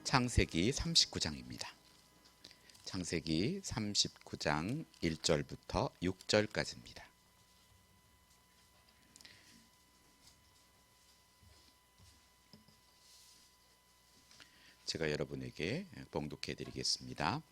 창세기 39장입니다. 창세기 39장 1절부터 6절까지입니다. 제가 여러분에게 봉독해 드리겠습니다.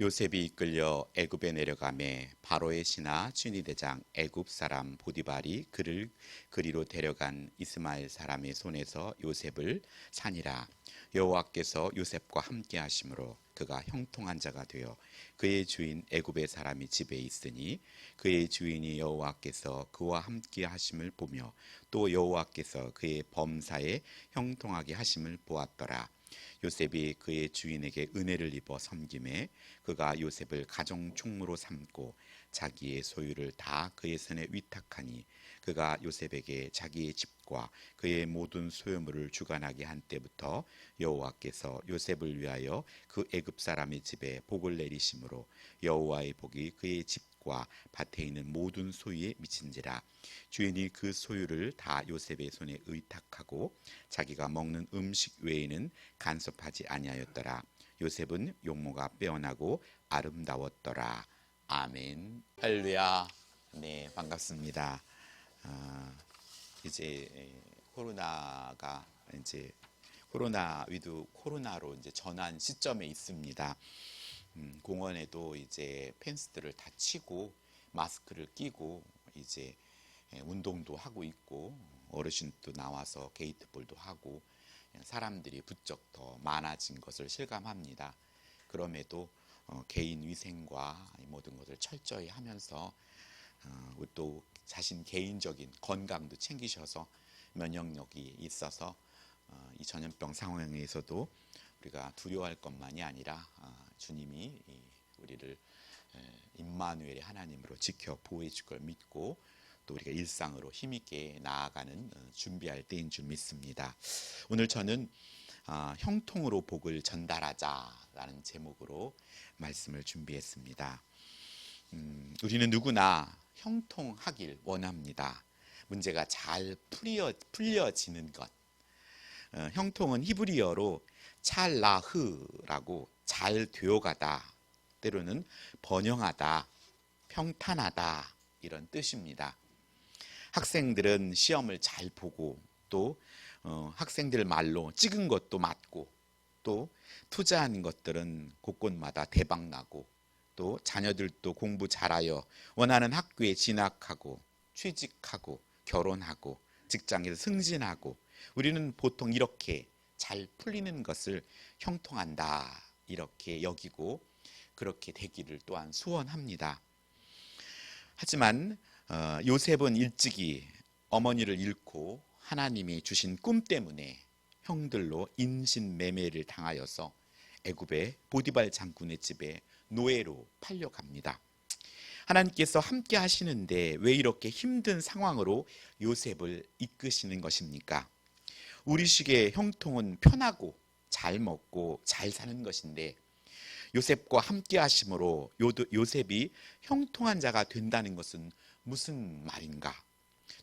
요셉이 이끌려 애굽에 내려가매 바로의 신하 쥐니대장 애굽 사람 보디발이 그를 그리로 데려간 이스마엘 사람의 손에서 요셉을 산이라. 여호와께서 요셉과 함께 하심으로 그가 형통한 자가 되어 그의 주인 애굽의 사람이 집에 있으니 그의 주인이 여호와께서 그와 함께 하심을 보며 또 여호와께서 그의 범사에 형통하게 하심을 보았더라. 요셉이 그의 주인에게 은혜를 입어 섬김에 그가 요셉을 가정 총무로 삼고 자기의 소유를 다 그의 손에 위탁하니 그가 요셉에게 자기의 집과 그의 모든 소유물을 주관하게 한 때부터 여호와께서 요셉을 위하여 그 애굽 사람의 집에 복을 내리심으로 여호와의 복이 그의 집과 밭에 있는 모든 소유에 미친지라. 주인이 그 소유를 다 요셉의 손에 의탁하고 자기가 먹는 음식 외에는 간섭하지 아니하였더라. 요셉은 용모가 빼어나고 아름다웠더라. 아멘. 할렐루야. 네, 반갑습니다. 이제 코로나가 이제 코로나로 이제 전환 시점에 있습니다. 공원에도 이제 펜스들을 다 치고 마스크를 끼고 이제 운동도 하고 있고 어르신도 나와서 게이트볼도 하고 사람들이 부쩍 더 많아진 것을 실감합니다. 그럼에도 개인 위생과 모든 것을 철저히 하면서 또 자신 개인적인 건강도 챙기셔서 면역력이 있어서 이 전염병 상황에서도 우리가 두려워할 것만이 아니라 주님이 우리를 임마누엘의 하나님으로 지켜 보호해 줄 걸 믿고 또 우리가 일상으로 힘있게 나아가는 준비할 때인 줄 믿습니다. 오늘 저는 형통으로 복을 전달하자라는 제목으로 말씀을 준비했습니다. 우리는 누구나 형통하길 원합니다. 문제가 잘 풀려지는 것. 형통은 히브리어로 찰라흐라고 잘 되어가다, 때로는 번영하다, 평탄하다 이런 뜻입니다. 학생들은 시험을 잘 보고 또 학생들 말로 찍은 것도 맞고 또 투자한 것들은 곳곳마다 대박나고 또 자녀들도 공부 잘하여 원하는 학교에 진학하고 취직하고 결혼하고 직장에서 승진하고 우리는 보통 이렇게 잘 풀리는 것을 형통한다 이렇게 여기고 그렇게 되기를 또한 소원합니다. 하지만 요셉은 일찍이 어머니를 잃고 하나님이 주신 꿈 때문에 형들로 인신매매를 당하여서 애굽의 보디발 장군의 집에 노예로 팔려갑니다. 하나님께서 함께 하시는데 왜 이렇게 힘든 상황으로 요셉을 이끄시는 것입니까? 우리식의 형통은 편하고 잘 먹고 잘 사는 것인데 요셉과 함께 하심으로 요셉이 형통한 자가 된다는 것은 무슨 말인가?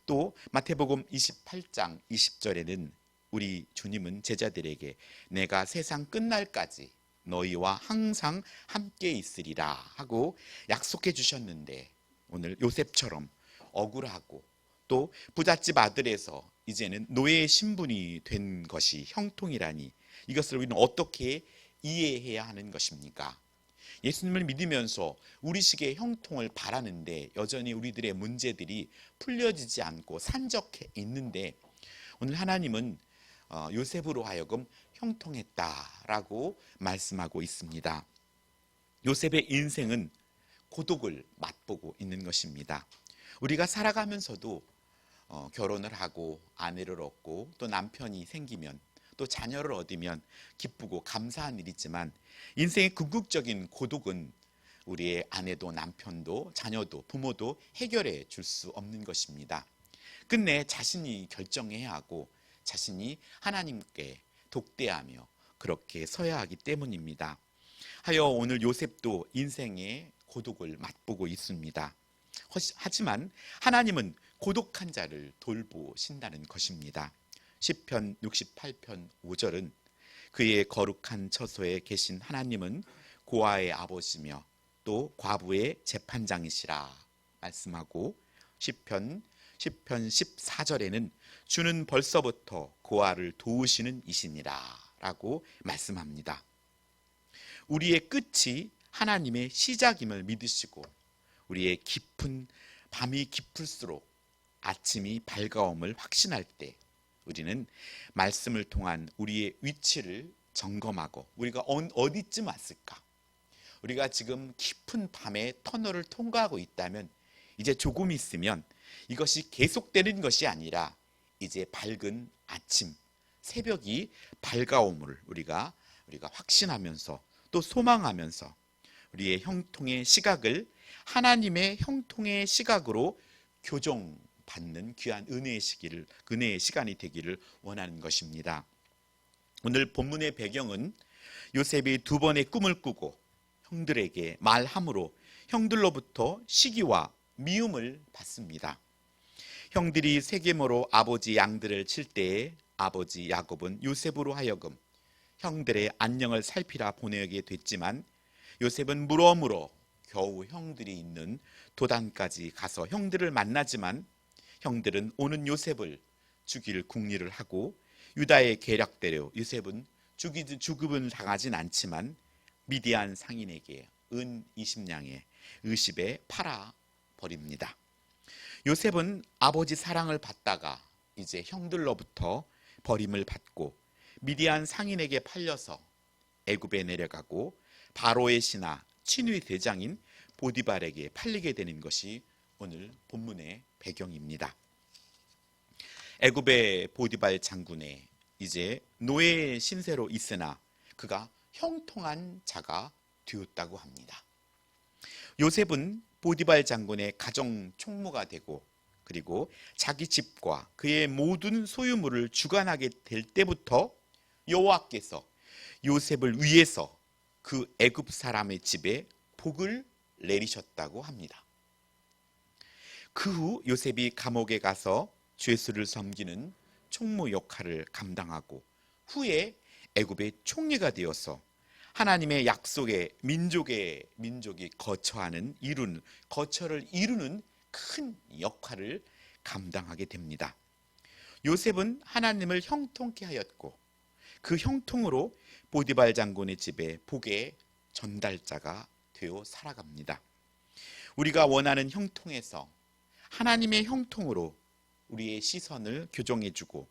또 마태복음 28장 20절에는 우리 주님은 제자들에게 내가 세상 끝날까지 너희와 항상 함께 있으리라 하고 약속해 주셨는데 오늘 요셉처럼 억울하고 또 부잣집 아들에서 이제는 노예의 신분이 된 것이 형통이라니 이것을 우리는 어떻게 이해해야 하는 것입니까? 예수님을 믿으면서 우리식의 형통을 바라는데 여전히 우리들의 문제들이 풀려지지 않고 산적해 있는데 오늘 하나님은 요셉으로 하여금 형통했다라고 말씀하고 있습니다. 요셉의 인생은 고독을 맛보고 있는 것입니다. 우리가 살아가면서도 결혼을 하고 아내를 얻고 또 남편이 생기면 또 자녀를 얻으면 기쁘고 감사한 일이지만 인생의 궁극적인 고독은 우리의 아내도 남편도 자녀도 부모도 해결해 줄 수 없는 것입니다. 끝내 자신이 결정해야 하고 자신이 하나님께 독대하며 그렇게 서야 하기 때문입니다. 하여 오늘 요셉도 인생의 고독을 맛보고 있습니다. 하지만 하나님은 고독한 자를 돌보신다는 것입니다. 시편 68편 5절은 그의 거룩한 처소에 계신 하나님은 고아의 아버지며 또 과부의 재판장이시라 말씀하고, 시편 14절에는 주는 벌써부터 고아를 도우시는 이시니라 라고 말씀합니다. 우리의 끝이 하나님의 시작임을 믿으시고, 우리의 깊은 밤이 깊을수록 아침이 밝아옴을 확신할 때 우리는 말씀을 통한 우리의 위치를 점검하고, 우리가 어디쯤 왔을까? 우리가 지금 깊은 밤의 터널을 통과하고 있다면 이제 조금 있으면 이것이 계속되는 것이 아니라 이제 밝은 아침, 새벽이 밝아옴을 우리가 확신하면서 또 소망하면서 우리의 형통의 시각을 하나님의 형통의 시각으로 교정받는 귀한 은혜의 시간이 되기를 원하는 것입니다. 오늘 본문의 배경은 요셉이 두 번의 꿈을 꾸고 형들에게 말함으로 형들로부터 시기와 미움을 받습니다. 형들이 세겜으로 아버지 양들을 칠 때에 아버지 야곱은 요셉으로 하여금 형들의 안녕을 살피라 보내게 됐지만, 요셉은 물어물어 겨우 형들이 있는 도단까지 가서 형들을 만나지만 형들은 오는 요셉을 죽일 궁리를 하고, 유다의 계략대로 요셉은 죽음을 당하진 않지만 미디안 상인에게 은 20냥의 의십에 팔아 버립니다. 요셉은 아버지 사랑을 받다가 이제 형들로부터 버림을 받고 미디안 상인에게 팔려서 애굽에 내려가고 바로의 신하 친위 대장인 보디발에게 팔리게 되는 것이 오늘 본문의 배경입니다. 애굽의 보디발 장군의 이제 노예의 신세로 있으나 그가 형통한 자가 되었다고 합니다. 요셉은 보디발 장군의 가정 총무가 되고, 그리고 자기 집과 그의 모든 소유물을 주관하게 될 때부터 여호와께서 요셉을 위해서 그 애굽 사람의 집에 복을 내리셨다고 합니다. 그 후 요셉이 감옥에 가서 죄수를 섬기는 총무 역할을 감당하고 후에 애굽의 총리가 되어서 하나님의 약속의 민족이 거처를 이루는 큰 역할을 감당하게 됩니다. 요셉은 하나님을 형통케 하였고 그 형통으로 보디발 장군의 집에 복의 전달자가 되어 살아갑니다. 우리가 원하는 형통에서 하나님의 형통으로 우리의 시선을 교정해주고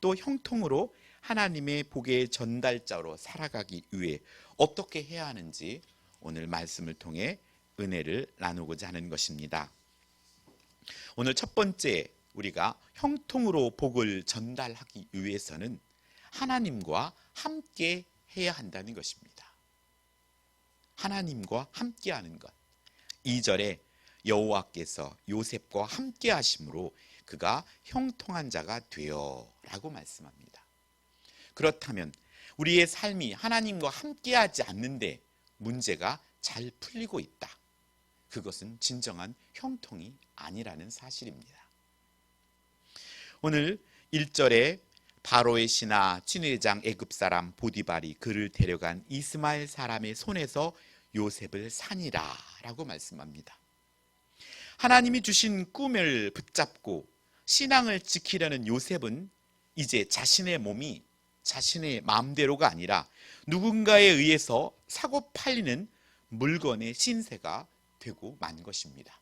또 형통으로 하나님의 복의 전달자로 살아가기 위해 어떻게 해야 하는지 오늘 말씀을 통해 은혜를 나누고자 하는 것입니다. 오늘 첫 번째, 우리가 형통으로 복을 전달하기 위해서는 하나님과 함께 해야 한다는 것입니다. 하나님과 함께 하는 것. 2절에 여호와께서 요셉과 함께 하심으로 그가 형통한 자가 되어 라고 말씀합니다. 그렇다면 우리의 삶이 하나님과 함께하지 않는데 문제가 잘 풀리고 있다. 그것은 진정한 형통이 아니라는 사실입니다. 오늘 1절에 바로의 신하 친위대장 애굽 사람 보디발이 그를 데려간 이스마엘 사람의 손에서 요셉을 산이라 라고 말씀합니다. 하나님이 주신 꿈을 붙잡고 신앙을 지키려는 요셉은 이제 자신의 몸이 자신의 마음대로가 아니라 누군가에 의해서 사고 팔리는 물건의 신세가 되고 만 것입니다.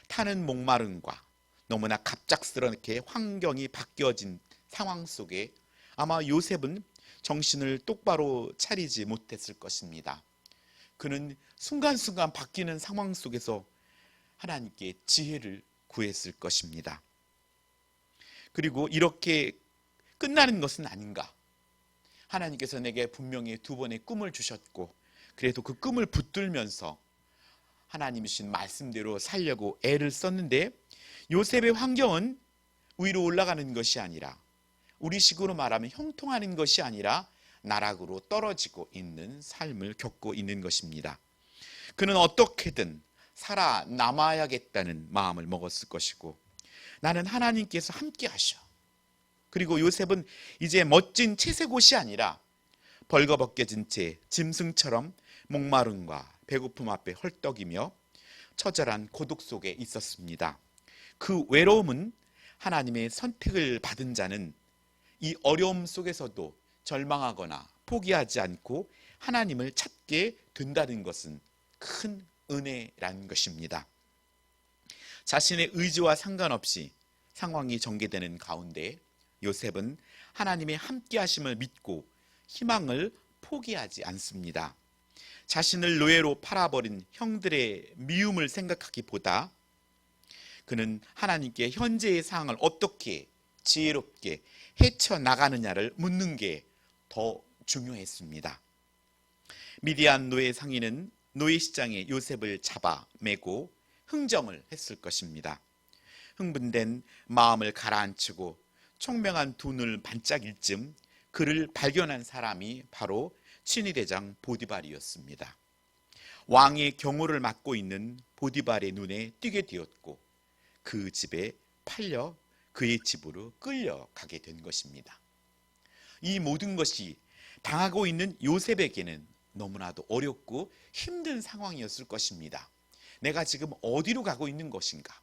타는 목마름과 너무나 갑작스럽게 환경이 바뀌어진 상황 속에 아마 요셉은 정신을 똑바로 차리지 못했을 것입니다. 그는 순간순간 바뀌는 상황 속에서 하나님께 지혜를 구했을 것입니다. 그리고 이렇게 끝나는 것은 아닌가? 하나님께서 내게 분명히 두 번의 꿈을 주셨고 그래도 그 꿈을 붙들면서 하나님이 주신 말씀대로 살려고 애를 썼는데 요셉의 환경은 위로 올라가는 것이 아니라 우리식으로 말하면 형통하는 것이 아니라 나락으로 떨어지고 있는 삶을 겪고 있는 것입니다. 그는 어떻게든 살아남아야겠다는 마음을 먹었을 것이고 나는 하나님께서 함께 하셔. 그리고 요셉은 이제 멋진 채색옷이 아니라 벌거벗겨진 채 짐승처럼 목마름과 배고픔 앞에 헐떡이며 처절한 고독 속에 있었습니다. 그 외로움은 하나님의 선택을 받은 자는 이 어려움 속에서도 절망하거나 포기하지 않고 하나님을 찾게 된다는 것은 큰 은혜라는 것입니다. 자신의 의지와 상관없이 상황이 전개되는 가운데 요셉은 하나님의 함께 하심을 믿고 희망을 포기하지 않습니다. 자신을 노예로 팔아버린 형들의 미움을 생각하기보다 그는 하나님께 현재의 상황을 어떻게 지혜롭게 헤쳐나가느냐를 묻는 게 더 중요했습니다. 미디안 노예 상인은 노예 시장에 요셉을 잡아 매고 흥정을 했을 것입니다. 흥분된 마음을 가라앉히고 총명한 두 눈을 반짝일 즈음 그를 발견한 사람이 바로 친위대장 보디발이었습니다. 왕의 경호를 맡고 있는 보디발의 눈에 띄게 되었고 그 집에 팔려 그의 집으로 끌려가게 된 것입니다. 이 모든 것이 당하고 있는 요셉에게는 너무나도 어렵고 힘든 상황이었을 것입니다. 내가 지금 어디로 가고 있는 것인가?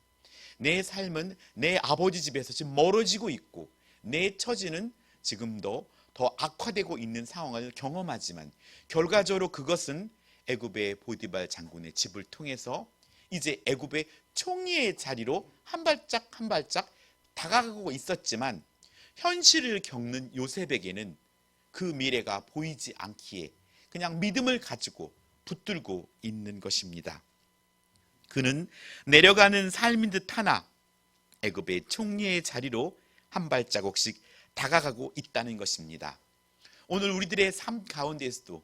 내 삶은 내 아버지 집에서 지금 멀어지고 있고 내 처지는 지금도 더 악화되고 있는 상황을 경험하지만 결과적으로 그것은 애굽의 보디발 장군의 집을 통해서 이제 애굽의 총리의 자리로 한 발짝 한 발짝 다가가고 있었지만 현실을 겪는 요셉에게는 그 미래가 보이지 않기에 그냥 믿음을 가지고 붙들고 있는 것입니다. 그는 내려가는 삶인 듯 하나 애굽의 총리의 자리로 한 발자국씩 다가가고 있다는 것입니다. 오늘 우리들의 삶 가운데에서도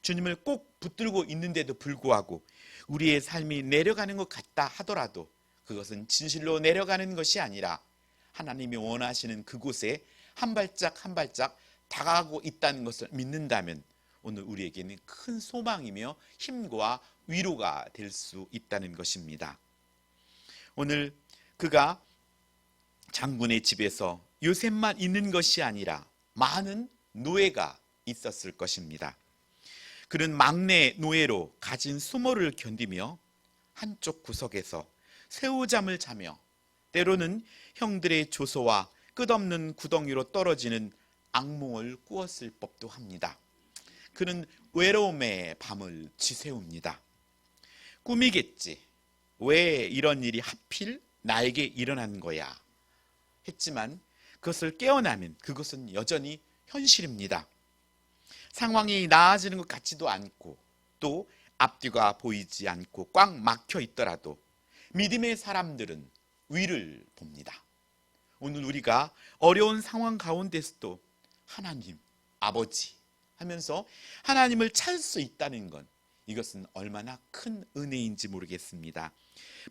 주님을 꼭 붙들고 있는데도 불구하고 우리의 삶이 내려가는 것 같다 하더라도 그것은 진실로 내려가는 것이 아니라 하나님이 원하시는 그곳에 한 발짝 한 발짝 다가가고 있다는 것을 믿는다면 오늘 우리에게는 큰 소망이며 힘과 위로가 될 수 있다는 것입니다. 오늘 그가 장군의 집에서 요셉만 있는 것이 아니라 많은 노예가 있었을 것입니다. 그는 막내 노예로 가진 수모를 견디며 한쪽 구석에서 새우잠을 자며 때로는 형들의 조소와 끝없는 구덩이로 떨어지는 악몽을 꾸었을 법도 합니다. 그는 외로움의 밤을 지새웁니다. 꿈이겠지. 왜 이런 일이 하필 나에게 일어난 거야? 했지만 그것을 깨어나면 그것은 여전히 현실입니다. 상황이 나아지는 것 같지도 않고 또 앞뒤가 보이지 않고 꽉 막혀 있더라도 믿음의 사람들은 위를 봅니다. 오늘 우리가 어려운 상황 가운데서도 하나님, 아버지 하면서 하나님을 찾을 수 있다는 건 이것은 얼마나 큰 은혜인지 모르겠습니다.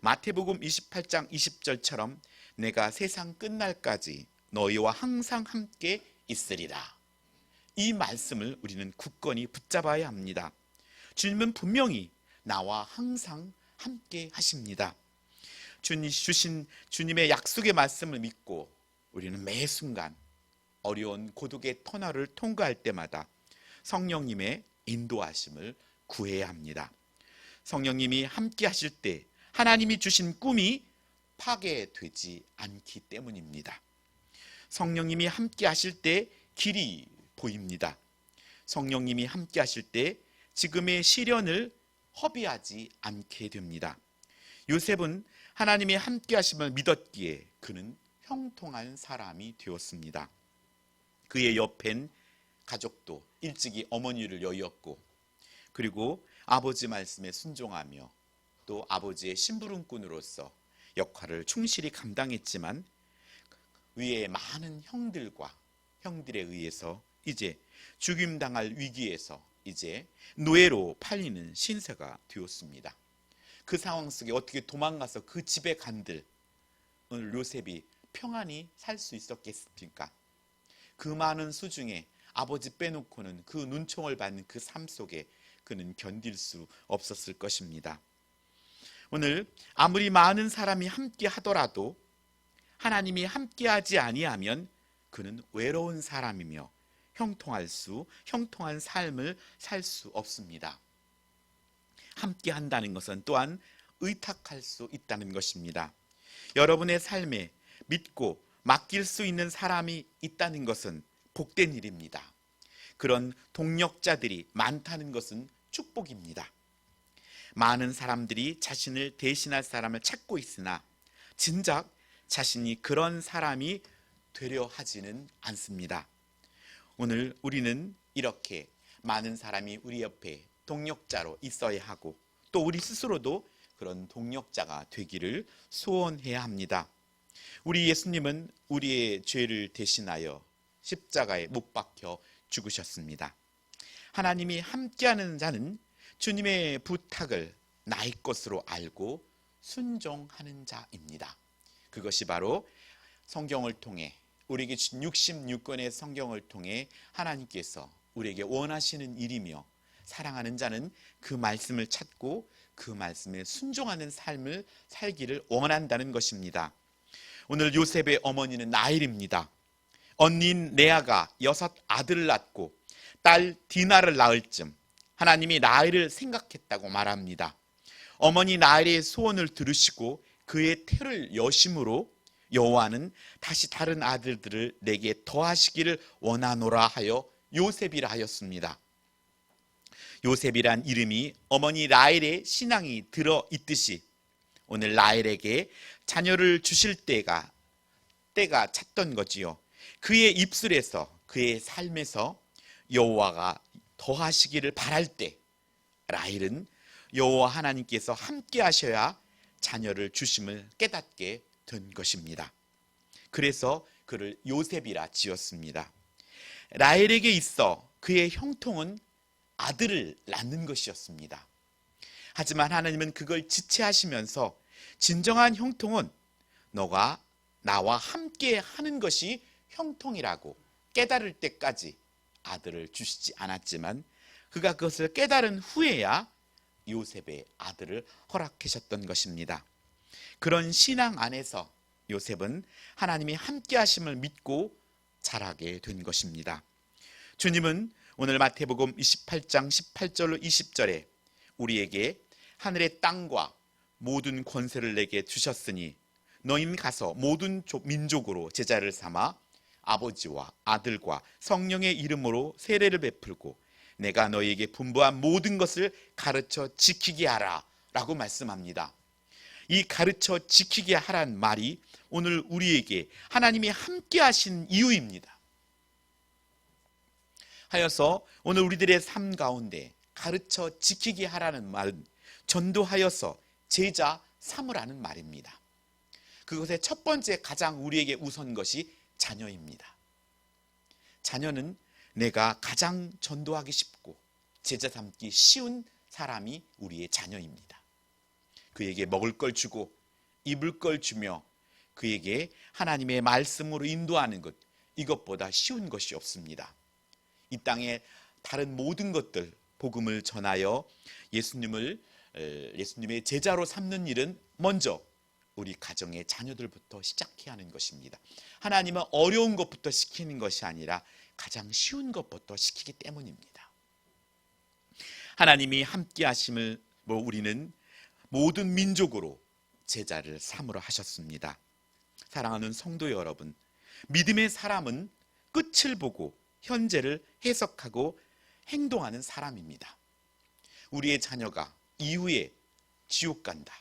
마태복음 28장 20절처럼 내가 세상 끝날까지 너희와 항상 함께 있으리라. 이 말씀을 우리는 굳건히 붙잡아야 합니다. 주님은 분명히 나와 항상 함께 하십니다. 주신 주님의 약속의 말씀을 믿고 우리는 매 순간 어려운 고독의 터널을 통과할 때마다 성령님의 인도하심을 구해야 합니다. 성령님이 함께 하실 때 하나님이 주신 꿈이 파괴되지 않기 때문입니다. 성령님이 함께 하실 때 길이 보입니다. 성령님이 함께 하실 때 지금의 시련을 허비하지 않게 됩니다. 요셉은 하나님의 함께 하심을 믿었기에 그는 형통한 사람이 되었습니다. 그의 옆엔 가족도 일찍이 어머니를 여의었고 그리고 아버지 말씀에 순종하며 또 아버지의 심부름꾼으로서 역할을 충실히 감당했지만 위에 많은 형들에 의해서 이제 죽임당할 위기에서 이제 노예로 팔리는 신세가 되었습니다. 그 상황 속에 어떻게 도망가서 그 집에 간들 오늘 요셉이 평안히 살 수 있었겠습니까? 그 많은 수중에 아버지 빼놓고는 그 눈총을 받는 그 삶 속에 그는 견딜 수 없었을 것입니다. 오늘 아무리 많은 사람이 함께 하더라도 하나님이 함께하지 아니하면 그는 외로운 사람이며 형통한 삶을 살 수 없습니다. 함께 한다는 것은 또한 의탁할 수 있다는 것입니다. 여러분의 삶에 믿고 맡길 수 있는 사람이 있다는 것은 복된 일입니다. 그런 동력자들이 많다는 것은 축복입니다. 많은 사람들이 자신을 대신할 사람을 찾고 있으나 진작 자신이 그런 사람이 되려 하지는 않습니다. 오늘 우리는 이렇게 많은 사람이 우리 옆에 동력자로 있어야 하고 또 우리 스스로도 그런 동력자가 되기를 소원해야 합니다. 우리 예수님은 우리의 죄를 대신하여 십자가에 못 박혀 죽으셨습니다. 하나님이 함께하는 자는 주님의 부탁을 나의 것으로 알고 순종하는 자입니다. 그것이 바로 성경을 통해 우리에게 66권의 성경을 통해 하나님께서 우리에게 원하시는 일이며 사랑하는 자는 그 말씀을 찾고 그 말씀에 순종하는 삶을 살기를 원한다는 것입니다. 오늘 요셉의 어머니는 라헬입니다. 언니인 레아가 6 아들을 낳고 딸 디나를 낳을 즈음 하나님이 라헬을 생각했다고 말합니다. 어머니 라헬의 소원을 들으시고 그의 태를 여심으로 여호와는 다시 다른 아들들을 내게 더하시기를 원하노라 하여 요셉이라 하였습니다. 요셉이란 이름이 어머니 라헬의 신앙이 들어있듯이 오늘 라헬에게 자녀를 주실 때가 찼던 거지요. 그의 입술에서 그의 삶에서 여호와가 더하시기를 바랄 때 라헬은 여호와 하나님께서 함께 하셔야 자녀를 주심을 깨닫게 된 것입니다. 그래서 그를 요셉이라 지었습니다. 라헬에게 있어 그의 형통은 아들을 낳는 것이었습니다. 하지만 하나님은 그걸 지체하시면서 진정한 형통은 너가 나와 함께 하는 것이 형통이라고 깨달을 때까지 아들을 주시지 않았지만 그가 그것을 깨달은 후에야 요셉의 아들을 허락하셨던 것입니다. 그런 신앙 안에서 요셉은 하나님이 함께 하심을 믿고 자라게 된 것입니다. 주님은 오늘 마태복음 28장 18절로 20절에 우리에게 하늘의 땅과 모든 권세를 내게 주셨으니 너희는 가서 모든 민족으로 제자를 삼아 아버지와 아들과 성령의 이름으로 세례를 베풀고 내가 너희에게 분부한 모든 것을 가르쳐 지키게 하라 라고 말씀합니다. 이 가르쳐 지키게 하란 말이 오늘 우리에게 하나님이 함께 하신 이유입니다. 하여서 오늘 우리들의 삶 가운데 가르쳐 지키게 하라는 말은 전도하여서 제자 삼으라는 말입니다. 그것의 첫 번째 가장 우리에게 우선 것이 자녀입니다. 자녀는 내가 가장 전도하기 쉽고 제자 삼기 쉬운 사람이 우리의 자녀입니다. 그에게 먹을 걸 주고 입을 걸 주며 그에게 하나님의 말씀으로 인도하는 것, 이것보다 쉬운 것이 없습니다. 이 땅의 다른 모든 것들 복음을 전하여 예수님의 제자로 삼는 일은 먼저 우리 가정의 자녀들부터 시작해야 하는 것입니다. 하나님은 어려운 것부터 시키는 것이 아니라 가장 쉬운 것부터 시키기 때문입니다. 하나님이 함께 하심을 우리는 모든 민족으로 제자를 삼으러 하셨습니다. 사랑하는 성도 여러분, 믿음의 사람은 끝을 보고 현재를 해석하고 행동하는 사람입니다. 우리의 자녀가 이후에 지옥 간다.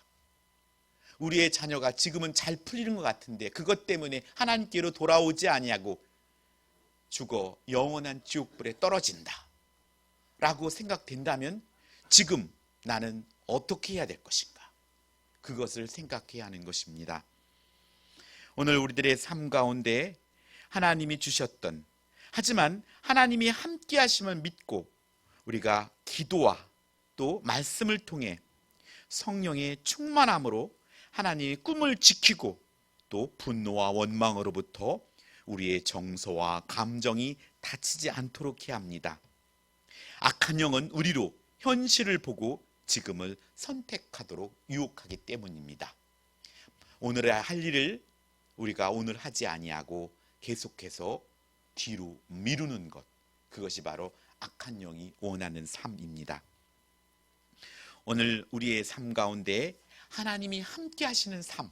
우리의 자녀가 지금은 잘 풀리는 것 같은데 그것 때문에 하나님께로 돌아오지 아니하고 죽어 영원한 지옥불에 떨어진다 라고 생각된다면 지금 나는 어떻게 해야 될 것인가? 그것을 생각해야 하는 것입니다. 오늘 우리들의 삶 가운데 하나님이 주셨던, 하지만 하나님이 함께 하심을 믿고 우리가 기도와 또 말씀을 통해 성령의 충만함으로 하나님의 꿈을 지키고 또 분노와 원망으로부터 우리의 정서와 감정이 다치지 않도록 해야 합니다. 악한 영은 우리로 현실을 보고 지금을 선택하도록 유혹하기 때문입니다. 오늘의 할 일을 우리가 오늘 하지 아니하고 계속해서 뒤로 미루는 것, 그것이 바로 악한 영이 원하는 삶입니다. 오늘 우리의 삶 가운데 하나님이 함께 하시는 삶,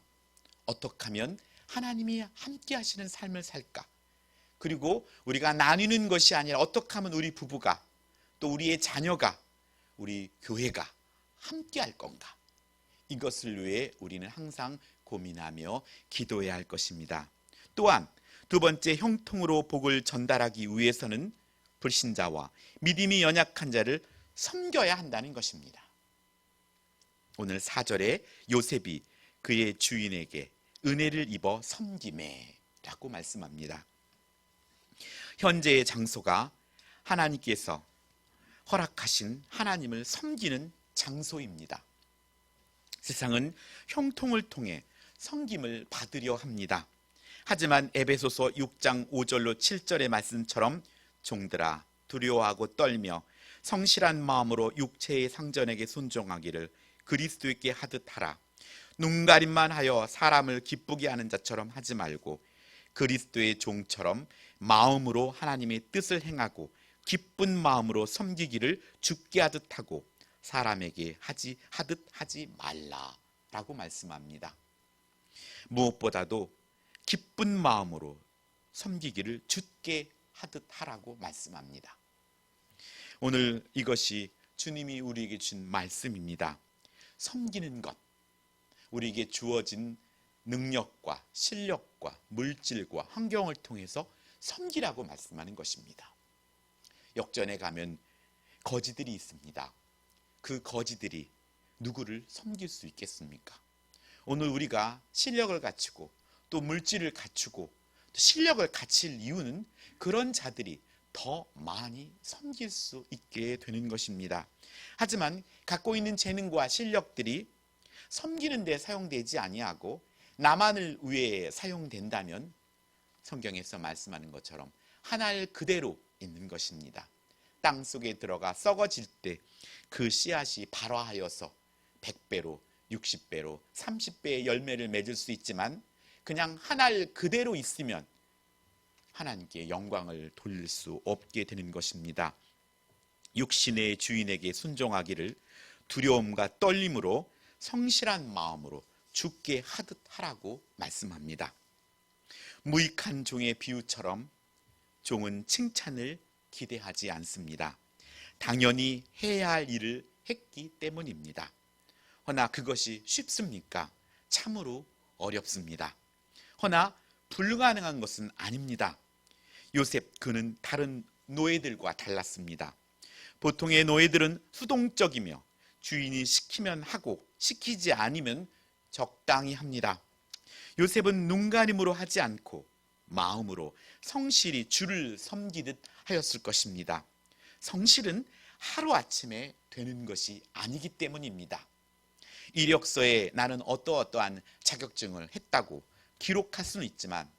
어떻게 하면 하나님이 함께 하시는 삶을 살까? 그리고 우리가 나누는 것이 아니라 어떻게 하면 우리 부부가, 또 우리의 자녀가, 우리 교회가 함께 할 건가? 이것을 위해 우리는 항상 고민하며 기도해야 할 것입니다. 또한 두 번째, 형통으로 복을 전달하기 위해서는 불신자와 믿음이 연약한 자를 섬겨야 한다는 것입니다. 오늘 4절에 요셉이 그의 주인에게 은혜를 입어 섬기매 라고 말씀합니다. 현재의 장소가 하나님께서 허락하신 하나님을 섬기는 장소입니다. 세상은 형통을 통해 섬김을 받으려 합니다. 하지만 에베소서 6장 5절로 7절의 말씀처럼 종들아 두려워하고 떨며 성실한 마음으로 육체의 상전에게 순종하기를 그리스도께 하듯 하라. 눈가림만 하여 사람을 기쁘게 하는 자처럼 하지 말고 그리스도의 종처럼 마음으로 하나님의 뜻을 행하고 기쁜 마음으로 섬기기를 주께 하듯 하고 사람에게 하듯 하지 말라라고 말씀합니다. 무엇보다도 기쁜 마음으로 섬기기를 주께 하듯 하라고 말씀합니다. 오늘 이것이 주님이 우리에게 준 말씀입니다. 섬기는 것, 우리에게 주어진 능력과 실력과 물질과 환경을 통해서 섬기라고 말씀하는 것입니다. 역전에 가면 거지들이 있습니다. 그 거지들이 누구를 섬길 수 있겠습니까? 오늘 우리가 실력을 갖추고 또 물질을 갖추고 또 실력을 갖출 이유는 그런 자들이 더 많이 섬길 수 있게 되는 것입니다. 하지만 갖고 있는 재능과 실력들이 섬기는 데 사용되지 아니하고 나만을 위해 사용된다면 성경에서 말씀하는 것처럼 하늘 그대로 있는 것입니다. 땅 속에 들어가 썩어질 때 그 씨앗이 발화하여서 100배로 60배로 30배의 열매를 맺을 수 있지만 그냥 하늘 그대로 있으면 하나님께 영광을 돌릴 수 없게 되는 것입니다. 육신의 주인에게 순종하기를 두려움과 떨림으로 성실한 마음으로 주께 하듯 하라고 말씀합니다. 무익한 종의 비유처럼 종은 칭찬을 기대하지 않습니다. 당연히 해야 할 일을 했기 때문입니다. 허나 그것이 쉽습니까? 참으로 어렵습니다. 허나 불가능한 것은 아닙니다. 요셉 그는 다른 노예들과 달랐습니다. 보통의 노예들은 수동적이며 주인이 시키면 하고 시키지 않으면 적당히 합니다. 요셉은 눈가림으로 하지 않고 마음으로 성실히 주를 섬기듯 하였을 것입니다. 성실은 하루아침에 되는 것이 아니기 때문입니다. 이력서에 나는 어떠어떠한 자격증을 했다고 기록할 수는 있지만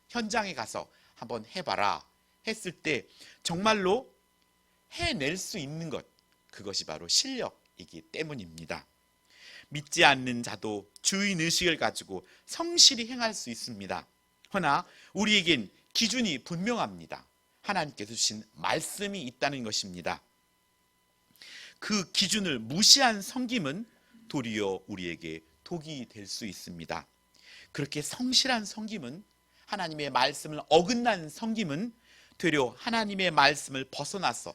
현장에 가서 한번 해봐라 했을 때 정말로 해낼 수 있는 것, 그것이 바로 실력이기 때문입니다. 믿지 않는 자도 주인의식을 가지고 성실히 행할 수 있습니다. 허나 우리에겐 기준이 분명합니다. 하나님께서 주신 말씀이 있다는 것입니다. 그 기준을 무시한 섬김은 도리어 우리에게 독이 될 수 있습니다. 그렇게 성실한 섬김은, 하나님의 말씀을 어긋난 섬김은 되려 하나님의 말씀을 벗어나서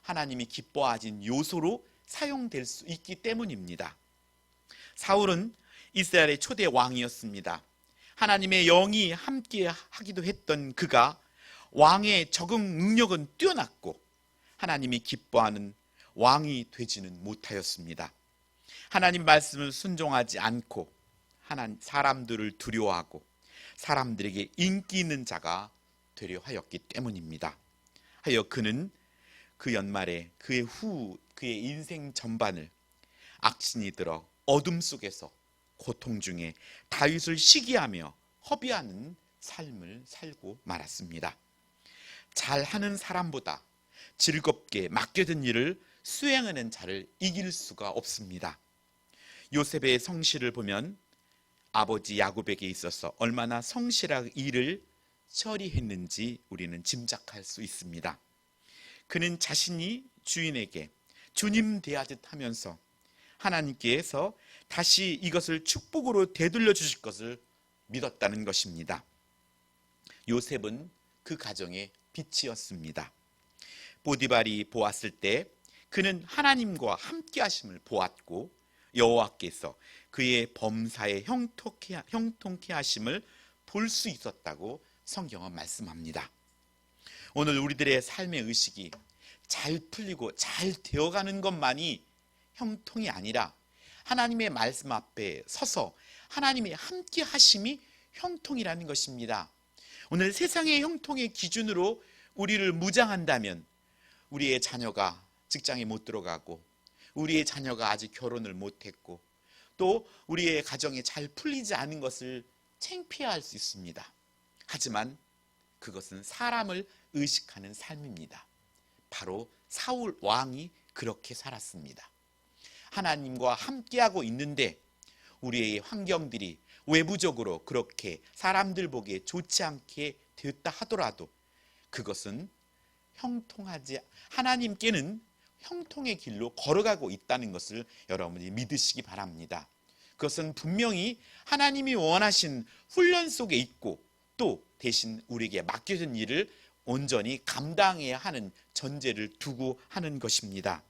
하나님이 기뻐하신 요소로 사용될 수 있기 때문입니다. 사울은 이스라엘의 초대 왕이었습니다. 하나님의 영이 함께 하기도 했던 그가 왕의 적응 능력은 뛰어났고 하나님이 기뻐하는 왕이 되지는 못하였습니다. 하나님 말씀을 순종하지 않고 사람들을 두려워하고 사람들에게 인기 있는 자가 되려 하였기 때문입니다. 하여 그는 그 연말에 그의 인생 전반을 악신이 들어 어둠 속에서 고통 중에 다윗을 시기하며 허비하는 삶을 살고 말았습니다. 잘하는 사람보다 즐겁게 맡겨진 일을 수행하는 자를 이길 수가 없습니다. 요셉의 성실을 보면 아버지 야곱에게 있어서 얼마나 성실한 일을 처리했는지 우리는 짐작할 수 있습니다. 그는 자신이 주인에게 주님 대하듯 하면서 하나님께서 다시 이것을 축복으로 되돌려 주실 것을 믿었다는 것입니다. 요셉은 그 가정의 빛이었습니다. 보디발이 보았을 때 그는 하나님과 함께 하심을 보았고 여호와께서 그의 범사에 형통케 하심을 볼 수 있었다고 성경은 말씀합니다. 오늘 우리들의 삶의 의식이 잘 풀리고 잘 되어가는 것만이 형통이 아니라 하나님의 말씀 앞에 서서 하나님의 함께 하심이 형통이라는 것입니다. 오늘 세상의 형통의 기준으로 우리를 무장한다면 우리의 자녀가 직장에 못 들어가고 우리의 자녀가 아직 결혼을 못했고 또 우리의 가정이 잘 풀리지 않은 것을 창피해할 수 있습니다. 하지만 그것은 사람을 의식하는 삶입니다. 바로 사울 왕이 그렇게 살았습니다. 하나님과 함께하고 있는데 우리의 환경들이 외부적으로 그렇게 사람들 보기에 좋지 않게 되었다 하더라도 그것은 하나님께는 형통의 길로 걸어가고 있다는 것을 여러분이 믿으시기 바랍니다. 그것은 분명히 하나님이 원하신 훈련 속에 있고 또 대신 우리에게 맡겨진 일을 온전히 감당해야 하는 전제를 두고 하는 것입니다.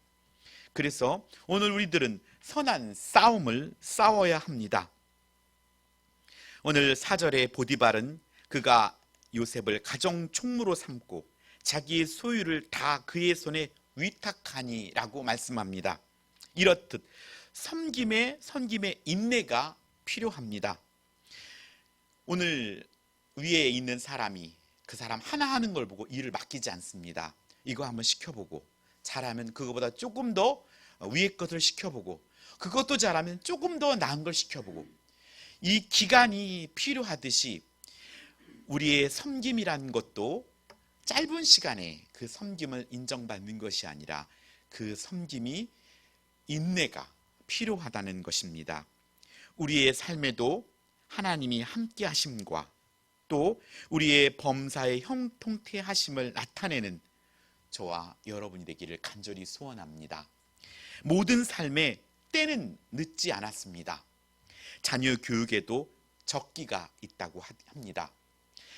그래서 오늘 우리들은 선한 싸움을 싸워야 합니다. 오늘 4절의 보디발은 그가 요셉을 가정 총무로 삼고 자기의 소유를 다 그의 손에 위탁하니라고 말씀합니다. 이렇듯 섬김의 인내가 필요합니다. 오늘 위에 있는 사람이 그 사람 하나 하는 걸 보고 일을 맡기지 않습니다. 이거 한번 시켜보고 잘하면 그거보다 조금 더 위에 것을 시켜보고 그것도 잘하면 조금 더 나은 걸 시켜보고 이 기간이 필요하듯이 우리의 섬김이라는 것도 짧은 시간에 그 섬김을 인정받는 것이 아니라 그 섬김이 인내가 필요하다는 것입니다. 우리의 삶에도 하나님이 함께 하심과 또 우리의 범사의 형통케 하심을 나타내는 저와 여러분이 되기를 간절히 소원합니다. 모든 삶에 때는 늦지 않았습니다. 자녀 교육에도 적기가 있다고 합니다.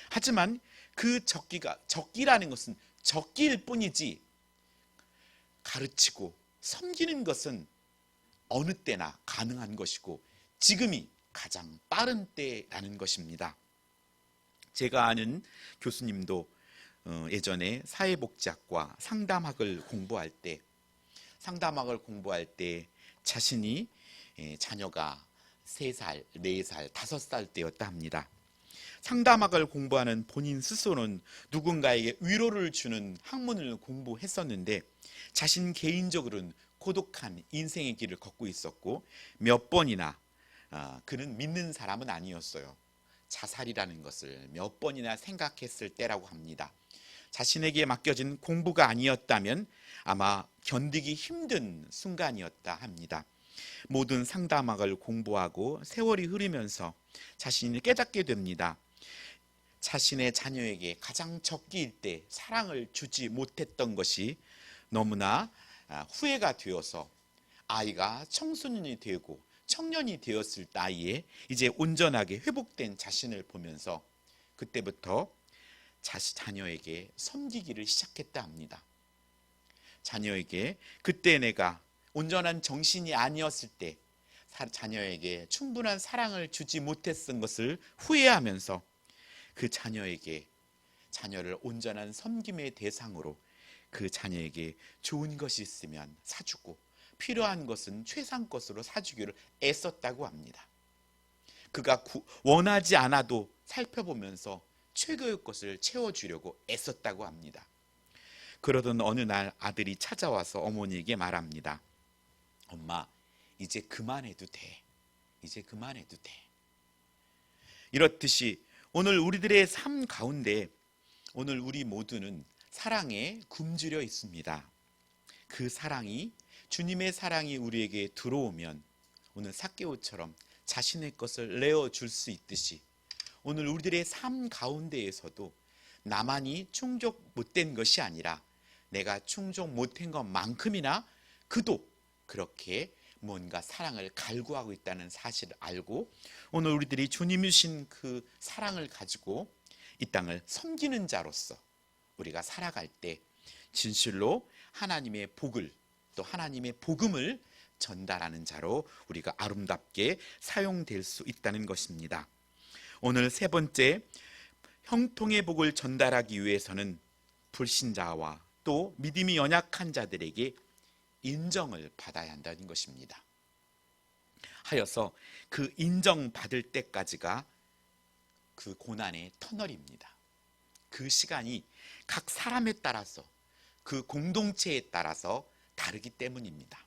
하지만 그 적기라는 것은 적기일 뿐이지 가르치고 섬기는 것은 어느 때나 가능한 것이고 지금이 가장 빠른 때라는 것입니다. 제가 아는 교수님도 예전에 사회복지학과 상담학을 공부할 때 자신이 자녀가 3살, 4살, 5살 때였다 합니다. 상담학을 공부하는 본인 스스로는 누군가에게 위로를 주는 학문을 공부했었는데 자신 개인적으로는 고독한 인생의 길을 걷고 있었고 몇 번이나 그는 믿는 사람은 아니었어요. 자살이라는 것을 몇 번이나 생각했을 때라고 합니다. 자신에게 맡겨진 공부가 아니었다면 아마 견디기 힘든 순간이었다 합니다. 모든 상담학을 공부하고 세월이 흐르면서 자신이 깨닫게 됩니다. 자신의 자녀에게 가장 적기일 때 사랑을 주지 못했던 것이 너무나 후회가 되어서 아이가 청소년이 되고 청년이 되었을 나이에 이제 온전하게 회복된 자신을 보면서 그때부터 자녀에게 섬기기를 시작했다 합니다. 자녀에게 그때 내가 온전한 정신이 아니었을 때 자녀에게 충분한 사랑을 주지 못했던 것을 후회하면서 그 자녀를 온전한 섬김의 대상으로 그 자녀에게 좋은 것이 있으면 사주고 필요한 것은 최상 것으로 사주기를 애썼다고 합니다. 그가 원하지 않아도 살펴보면서 최고의 것을 채워주려고 애썼다고 합니다. 그러던 어느 날 아들이 찾아와서 어머니에게 말합니다. 엄마, 이제 그만해도 돼. 이제 그만해도 돼. 이렇듯이 오늘 우리들의 삶 가운데 오늘 우리 모두는 사랑에 굶주려 있습니다. 그 사랑이 주님의 사랑이 우리에게 들어오면 오늘 삭개오처럼 자신의 것을 내어줄 수 있듯이 오늘 우리들의 삶 가운데에서도 나만이 충족 못된 것이 아니라 내가 충족 못한 것만큼이나 그도 그렇게 뭔가 사랑을 갈구하고 있다는 사실을 알고 오늘 우리들이 주님이 주신 그 사랑을 가지고 이 땅을 섬기는 자로서 우리가 살아갈 때 진실로 하나님의 복을 또 하나님의 복음을 전달하는 자로 우리가 아름답게 사용될 수 있다는 것입니다. 오늘 세 번째, 형통의 복을 전달하기 위해서는 불신자와 또 믿음이 연약한 자들에게 인정을 받아야 한다는 것입니다. 하여서 그 인정받을 때까지가 그 고난의 터널입니다. 그 시간이 각 사람에 따라서 그 공동체에 따라서 다르기 때문입니다.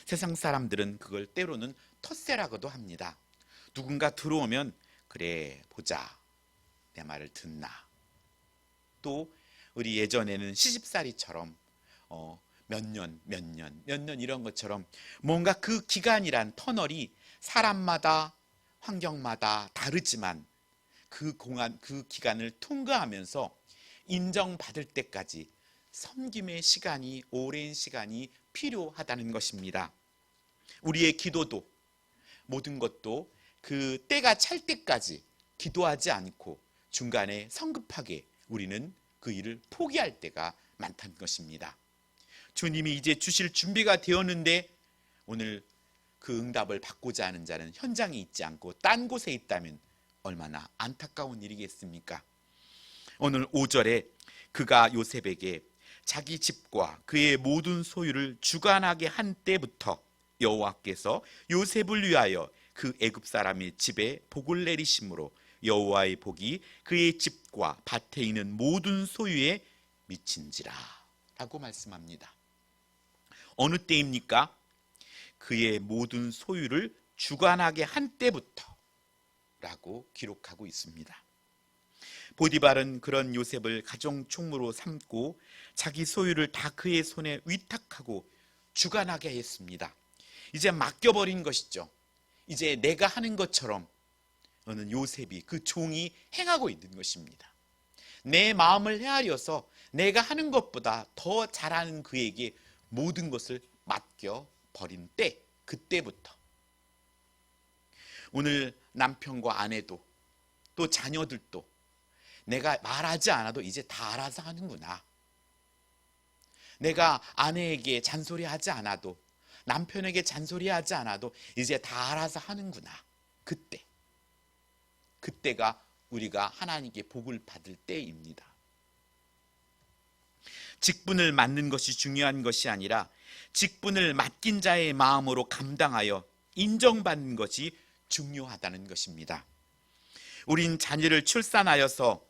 세상 사람들은 그걸 때로는 텃세라고도 합니다. 누군가 들어오면 그래 보자, 내 말을 듣나. 또 우리 예전에는 시집살이처럼 몇 년 이런 것처럼 뭔가 그 기간이란 터널이 사람마다 환경마다 다르지만 그 기간을 통과하면서 인정받을 때까지 섬김의 시간이, 오랜 시간이 필요하다는 것입니다. 우리의 기도도 모든 것도 그 때가 찰 때까지 기도하지 않고 중간에 성급하게 우리는 그 일을 포기할 때가 많다는 것입니다. 주님이 이제 주실 준비가 되었는데 오늘 그 응답을 받고자 하는 자는 현장에 있지 않고 딴 곳에 있다면 얼마나 안타까운 일이겠습니까? 오늘 5절에 그가 요셉에게 자기 집과 그의 모든 소유를 주관하게 한 때부터 여호와께서 요셉을 위하여 그 애굽 사람의 집에 복을 내리심으로 여호와의 복이 그의 집과 밭에 있는 모든 소유에 미친지라 라고 말씀합니다. 어느 때입니까? 그의 모든 소유를 주관하게 한 때부터 라고 기록하고 있습니다. 보디발은 그런 요셉을 가정 총무로 삼고 자기 소유를 다 그의 손에 위탁하고 주관하게 했습니다. 이제 맡겨버린 것이죠. 이제 내가 하는 것처럼 어느 요셉이 그 종이 행하고 있는 것입니다. 내 마음을 헤아려서 내가 하는 것보다 더 잘하는 그에게 모든 것을 맡겨버린 때, 그때부터 오늘 남편과 아내도 또 자녀들도 내가 말하지 않아도 이제 다 알아서 하는구나. 내가 아내에게 잔소리하지 않아도 남편에게 잔소리하지 않아도 이제 다 알아서 하는구나. 그때가 우리가 하나님께 복을 받을 때입니다. 직분을 맡는 것이 중요한 것이 아니라 직분을 맡긴 자의 마음으로 감당하여 인정받는 것이 중요하다는 것입니다. 우린 자녀를 출산하여서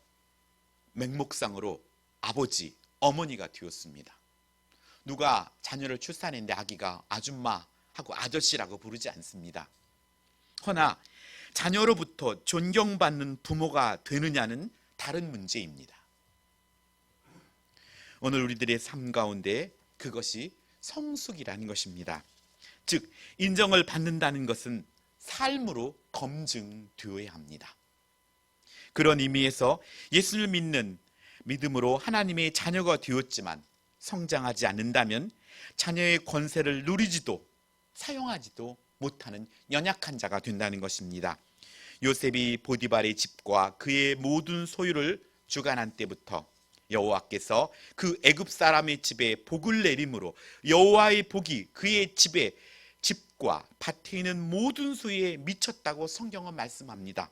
맹목상으로 아버지, 어머니가 되었습니다. 누가 자녀를 출산했는데 아기가 아줌마하고 아저씨라고 부르지 않습니다. 허나 자녀로부터 존경받는 부모가 되느냐는 다른 문제입니다. 오늘 우리들의 삶 가운데 그것이 성숙이라는 것입니다. 즉 인정을 받는다는 것은 삶으로 검증되어야 합니다. 그런 의미에서 예수를 믿는 믿음으로 하나님의 자녀가 되었지만 성장하지 않는다면 자녀의 권세를 누리지도 사용하지도 못하는 연약한 자가 된다는 것입니다. 요셉이 보디발의 집과 그의 모든 소유를 주관한 때부터 여호와께서 그 애굽 사람의 집에 복을 내림으로 여호와의 복이 그의 집과 밭에 있는 모든 소유에 미쳤다고 성경은 말씀합니다.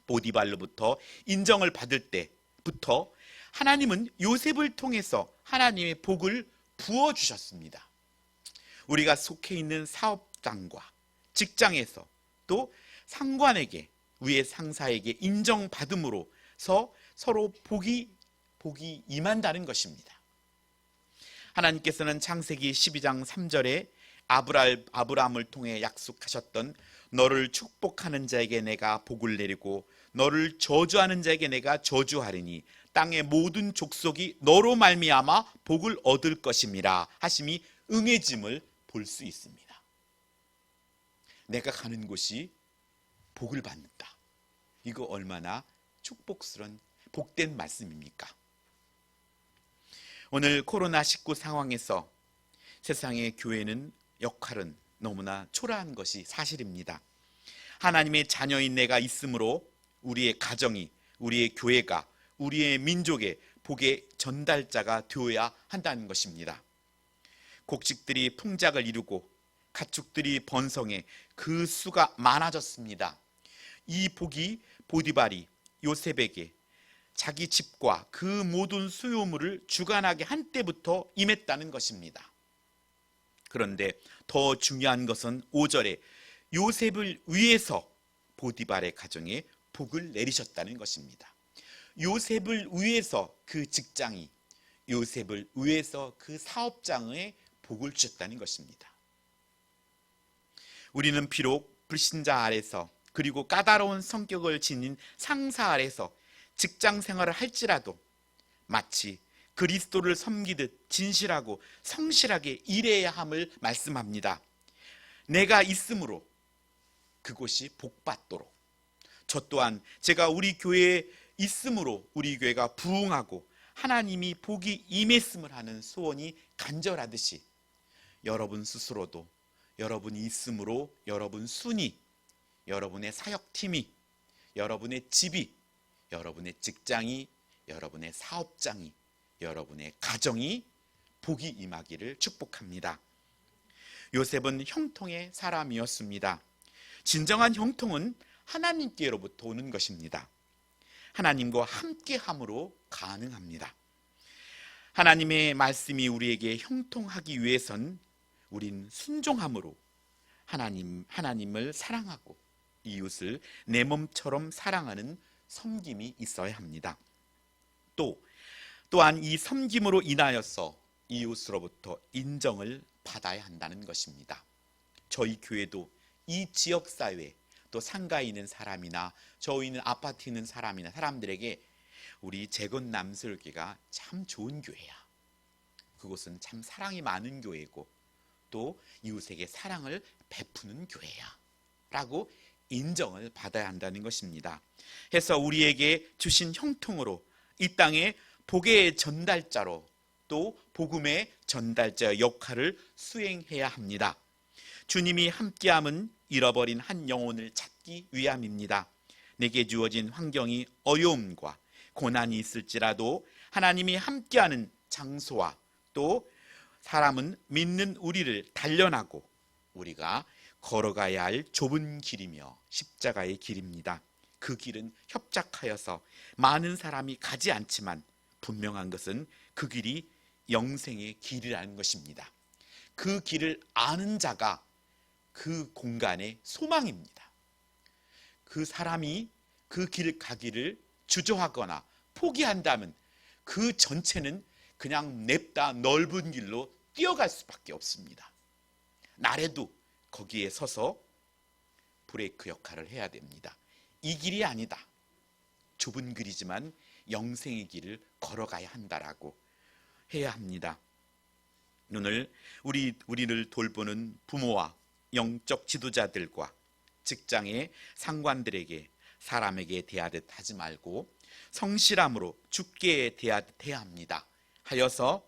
보디발로부터 인정을 받을 때부터 하나님은 요셉을 통해서 하나님의 복을 부어주셨습니다. 우리가 속해 있는 사업장과 직장에서 또 상관에게, 위의 상사에게 인정받음으로써 서로 복이 임한다는 것입니다. 하나님께서는 창세기 12장 3절에 아브라함을 통해 약속하셨던 너를 축복하는 자에게 내가 복을 내리고 너를 저주하는 자에게 내가 저주하리니 땅의 모든 족속이 너로 말미암아 복을 얻을 것임이라 하심이 응해짐을 볼 수 있습니다. 내가 가는 곳이 복을 받는다. 이거 얼마나 축복스러운 복된 말씀입니까? 오늘 코로나19 상황에서 세상의 교회는 역할은 너무나 초라한 것이 사실입니다. 하나님의 자녀인 내가 있으므로 우리의 가정이, 우리의 교회가, 우리의 민족의 복의 전달자가 되어야 한다는 것입니다. 곡식들이 풍작을 이루고 가축들이 번성해 그 수가 많아졌습니다. 이 복이 보디발이 요셉에게 자기 집과 그 모든 소유물을 주관하게 한 때부터 임했다는 것입니다. 그런데 더 중요한 것은 5절에 요셉을 위해서 보디발의 가정에 복을 내리셨다는 것입니다. 요셉을 위해서 그 직장이, 요셉을 위해서 그 사업장에 복을 주셨다는 것입니다. 우리는 비록 불신자 아래서, 그리고 까다로운 성격을 지닌 상사 아래서 직장 생활을 할지라도 마치 그리스도를 섬기듯 진실하고 성실하게 일해야 함을 말씀합니다. 내가 있으므로 그곳이 복받도록, 저 또한 제가 우리 교회에 있으므로 우리 교회가 부흥하고 하나님이 복이 임했음을 하는 소원이 간절하듯이 여러분 스스로도 여러분이 있으므로 여러분 순이, 여러분의 사역팀이, 여러분의 집이, 여러분의 직장이, 여러분의 사업장이, 여러분의 가정이 복이 임하기를 축복합니다. 요셉은 형통의 사람이었습니다. 진정한 형통은 하나님께로부터 오는 것입니다. 하나님과 함께함으로 가능합니다. 하나님의 말씀이 우리에게 형통하기 위해선 우린 순종함으로 하나님을 사랑하고 이웃을 내 몸처럼 사랑하는 섬김이 있어야 합니다. 또한 이 섬김으로 인하여서 이웃으로부터 인정을 받아야 한다는 것입니다. 저희 교회도 이 지역사회, 또 상가에 있는 사람이나 저희 있는 아파트에 있는 사람이나 사람들에게 우리 재건남설교회가 참 좋은 교회야, 그곳은 참 사랑이 많은 교회고 또 이웃에게 사랑을 베푸는 교회야 라고 인정을 받아야 한다는 것입니다. 해서 우리에게 주신 형통으로 이 땅에 복의 전달자로 또 복음의 전달자 역할을 수행해야 합니다. 주님이 함께함은 잃어버린 한 영혼을 찾기 위함입니다. 내게 주어진 환경이 어려움과 고난이 있을지라도 하나님이 함께하는 장소와 또 사람은 믿는 우리를 단련하고 우리가 걸어가야 할 좁은 길이며 십자가의 길입니다. 그 길은 협착하여서 많은 사람이 가지 않지만 분명한 것은 그 길이 영생의 길이라는 것입니다. 그 길을 아는 자가 그 공간의 소망입니다. 그 사람이 그 길 가기를 주저하거나 포기한다면 그 전체는 그냥 냅다 넓은 길로 뛰어갈 수밖에 없습니다. 나래도 거기에 서서 브레이크 역할을 해야 됩니다. 이 길이 아니다, 좁은 길이지만 영생의 길을 걸어가야 한다라고 해야 합니다. 우리를 돌보는 부모와 영적 지도자들과 직장의 상관들에게 사람에게 대하듯 하지 말고 성실함으로 주께 대하듯 해야 합니다. 하여서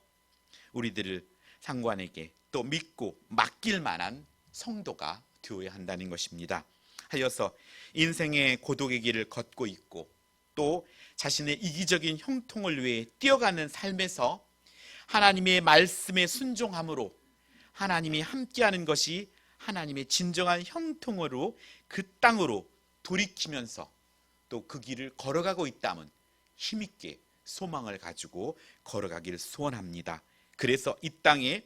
우리들을 상관에게 또 믿고 맡길 만한 성도가 되어야 한다는 것입니다. 하여서 인생의 고독의 길을 걷고 있고 또 자신의 이기적인 형통을 위해 뛰어가는 삶에서 하나님의 말씀에 순종함으로 하나님이 함께하는 것이 하나님의 진정한 형통으로 그 땅으로 돌이키면서 또 그 길을 걸어가고 있다면 힘있게 소망을 가지고 걸어가기를 소원합니다. 그래서 이 땅에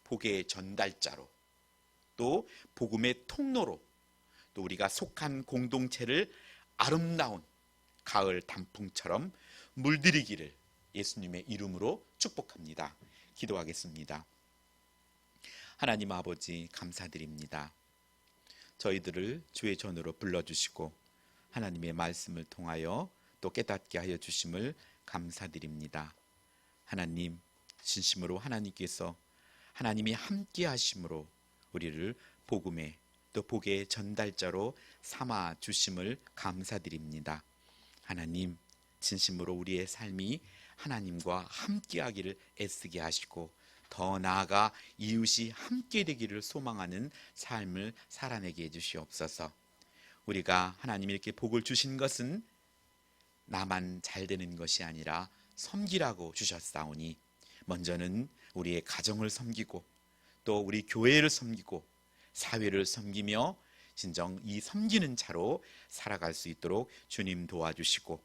복의 전달자로 또 복음의 통로로 또 우리가 속한 공동체를 아름다운 가을 단풍처럼 물들이기를 예수님의 이름으로 축복합니다. 기도하겠습니다. 하나님 아버지, 감사드립니다. 저희들을 주의 전으로 불러주시고 하나님의 말씀을 통하여 또 깨닫게 하여 주심을 감사드립니다. 하나님, 진심으로 하나님께서 하나님이 함께 하심으로 우리를 복음의 또 복의 전달자로 삼아 주심을 감사드립니다. 하나님, 진심으로 우리의 삶이 하나님과 함께하기를 애쓰게 하시고 더 나아가 이웃이 함께 되기를 소망하는 삶을 살아내게 해주시옵소서. 우리가 하나님이 이렇게 복을 주신 것은 나만 잘 되는 것이 아니라 섬기라고 주셨사오니 먼저는 우리의 가정을 섬기고 또 우리 교회를 섬기고 사회를 섬기며 진정 이 섬기는 자로 살아갈 수 있도록 주님 도와주시고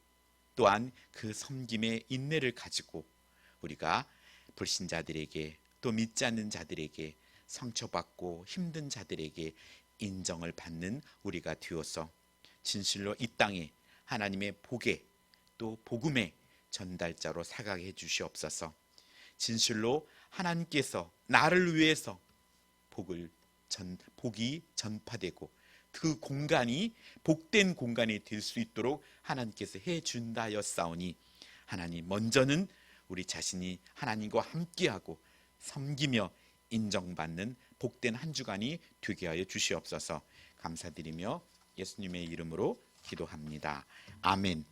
또한 그 섬김의 인내를 가지고 우리가 불신자들에게 또 믿지 않는 자들에게 상처받고 힘든 자들에게 인정을 받는 우리가 되어서 진실로 이 땅에 하나님의 복의 또 복음의 전달자로 살아가게 해주시옵소서. 진실로 하나님께서 나를 위해서 복이 전파되고 그 공간이 복된 공간이 될 수 있도록 하나님께서 해준다 하였사오니 하나님 먼저는 우리 자신이 하나님과 함께하고 섬기며 인정받는 복된 한 주간이 되게 하여 주시옵소서. 감사드리며 예수님의 이름으로 기도합니다. 아멘.